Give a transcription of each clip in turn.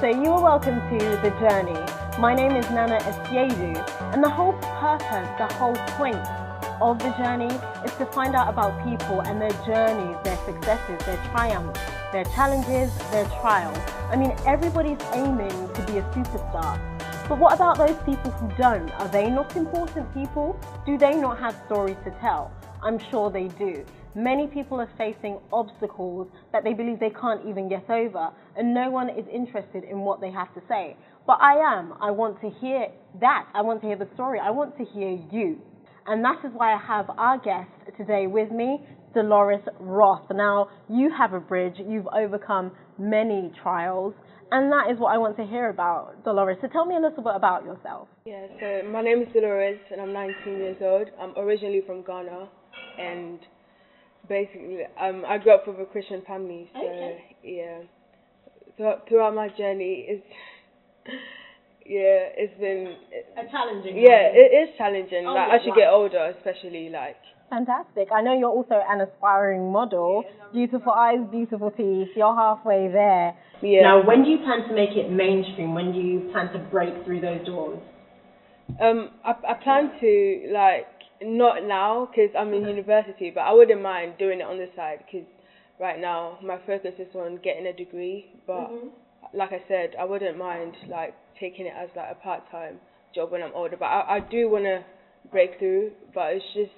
So you are welcome to The Journey. My name is Nayoka Asiedu, and the whole purpose, the whole point of The Journey is to find out about people and their journeys, their successes, their triumphs, their challenges, their trials. I mean, everybody's aiming to be a superstar. But what about those people who don't? Are they not important people? Do they not have stories to tell? I'm sure they do. Many people are facing obstacles that they believe they can't even get over, and no one is interested in what they have to say. But I am. I want to hear that. I want to hear the story. I want to hear you. And that is why I have our guest today with me, Delores Roth. Now, you have a bridge. You've overcome many trials. And that is what I want to hear about, Delores. So tell me a little bit about yourself. Yeah, so my name is Delores and I'm 19 years old. I'm originally from Ghana, and basically I grew up with a Christian family. So yeah, throughout my journey, it's been challenging. Yeah, it is challenging. Oh, as you get older, especially Fantastic. I know you're also an aspiring model. Beautiful eyes, beautiful teeth. You're halfway there. Yeah. Now, when do you plan to make it mainstream? When do you plan to break through those doors? I plan to, not now because I'm in university, but I wouldn't mind doing it on the side because right now my focus is on getting a degree. But like I said, I wouldn't mind taking it as a part-time job when I'm older. But I do want to break through, but it's just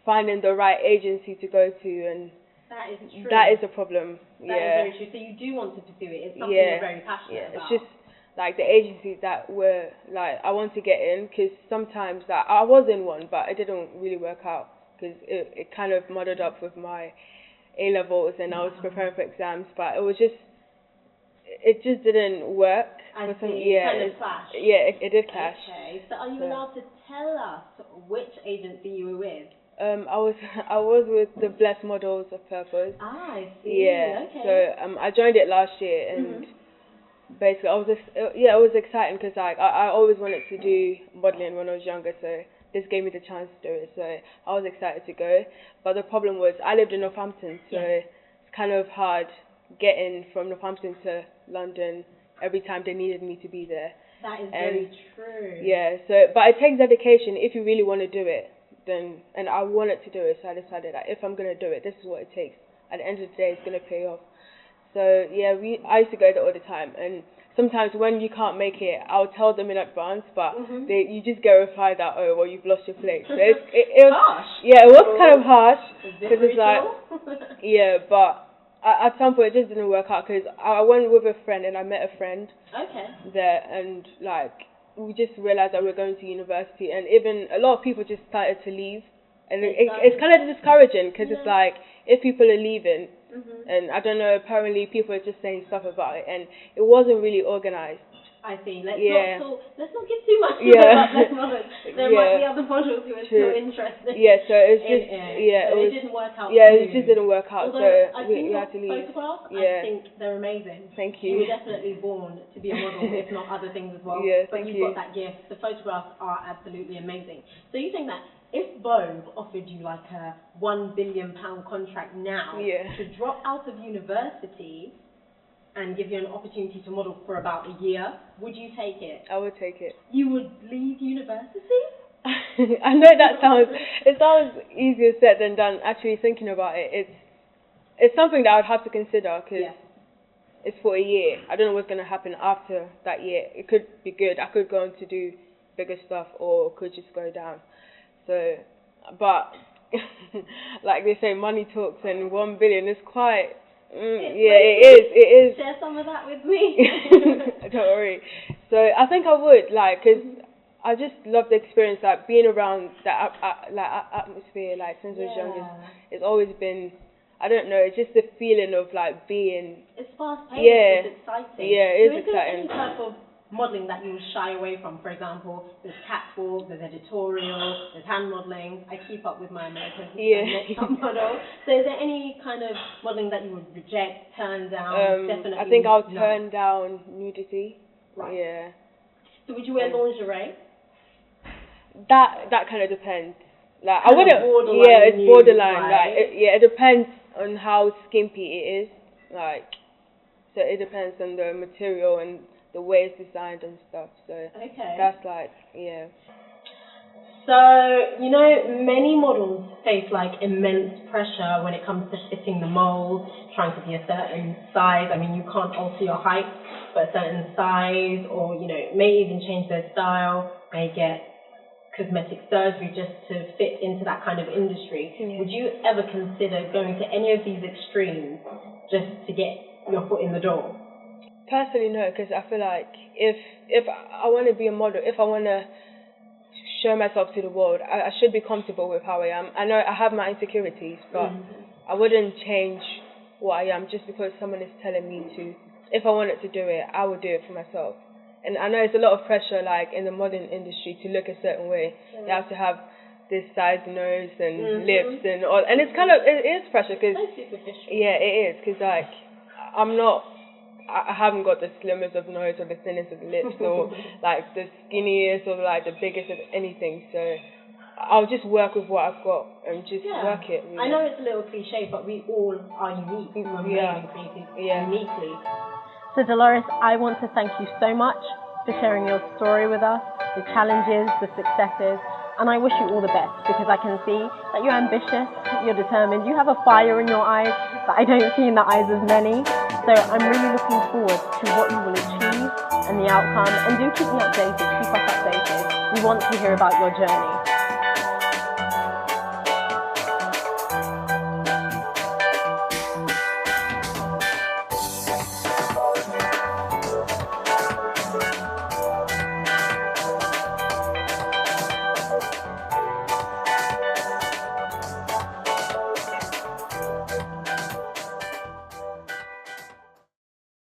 finding the right agency to go to, and that is true. That is a problem. That is very true. So you do want to pursue it. It's something you're very passionate about. It's just the agencies that were I want to get in, because sometimes I was in one, but it didn't really work out because it kind of muddled up with my A levels, and I was preparing for exams, but it just didn't work. I see. Kind of clash. Yeah, it did clash. Okay. So are you allowed to tell us which agency you were with? I was with the Blessed Models of Purpose. Ah, I see. Yeah. Okay. So I joined it last year, and basically it was exciting because I always wanted to do modeling when I was younger, so this gave me the chance to do it. So I was excited to go. But the problem was I lived in Northampton, so it's kind of hard getting from Northampton to London every time they needed me to be there. That is very true. Yeah. So, but it takes dedication if you really want to do it. And I wanted to do it, so I decided that if I'm going to do it, this is what it takes. At the end of the day, it's going to pay off. So yeah, I used to go there all the time, and sometimes when you can't make it, I'll tell them in advance, but you just get a reply that, oh, well, you've lost your place. So it was harsh. Yeah, it was kind of harsh, because it's yeah, but at some point it just didn't work out, because I went with a friend and I met a friend there, and we just realized that we were going to university, and even a lot of people just started to leave, and it's kind of discouraging, because it's if people are leaving, and I don't know, apparently people are just saying stuff about it, and it wasn't really organized. I see. Let's not give too much about Blessed Models. There might be other models who are still interested. Yeah, so it's just it didn't work out. Yeah, it just didn't work out. Although so we had to leave. Photographs, I think they're amazing. Thank you. You were definitely born to be a model, if not other things as well. Yeah, but you've got that gift. The photographs are absolutely amazing. So you think that if Vogue offered you a £1 billion contract now to drop out of university and give you an opportunity to model for about a year, would you take it? I would take it. You would leave university? I know it sounds easier said than done. Actually thinking about it, it's something that I would have to consider, because it's for a year. I don't know what's going to happen after that year. It could be good. I could go on to do bigger stuff, or could just go down. So, but like they say, money talks, and 1 billion is quite. It is. Share some of that with me. Don't worry. So I think I would, because I just love the experience, being around that atmosphere, since I was young. It's always been, I don't know, it's just the feeling of being. It's fast paced. It's exciting. Yeah, it is exciting. Any type of modelling that you shy away from? For example, there's catwalk, there's editorial, there's hand modelling. I keep up with my American model. So is there any kind of modelling that you would reject, turn down? Definitely. I think I'll turn down nudity. Right. Yeah. So would you wear lingerie? That kind of depends. I wouldn't. It's borderline. Right? It depends on how skimpy it is. So it depends on the material and the way it's designed and stuff. So Okay. that's like, yeah. So, you know, many models face like immense pressure when it comes to fitting the mold, trying to be a certain size. I mean, you can't alter your height for a certain size, or, you know, may even change their style, may get cosmetic surgery just to fit into that kind of industry. Yeah. Would you ever consider going to any of these extremes just to get your foot in the door? Personally, no, because I feel like if I want to be a model, if I want to show myself to the world, I should be comfortable with how I am. I know I have my insecurities, but I wouldn't change what I am just because someone is telling me to. If I wanted to do it, I would do it for myself. And I know it's a lot of pressure, like in the modern industry, to look a certain way. You have to have this size nose and lips and all, and it's kind of, it is pressure because yeah, it is, because like I haven't got the slimmest of nose or the thinnest of lips or like the skinniest or like the biggest of anything. So I'll just work with what I've got and just work it. Really. I know it's a little cliche, but we all are unique. We're made and created uniquely. So Delores, I want to thank you so much for sharing your story with us, the challenges, the successes, and I wish you all the best, because I can see that you're ambitious, you're determined, you have a fire in your eyes that I don't see in the eyes of many. So I'm really looking forward to what you will achieve and the outcome, and do keep me updated, keep us updated. We want to hear about your journey.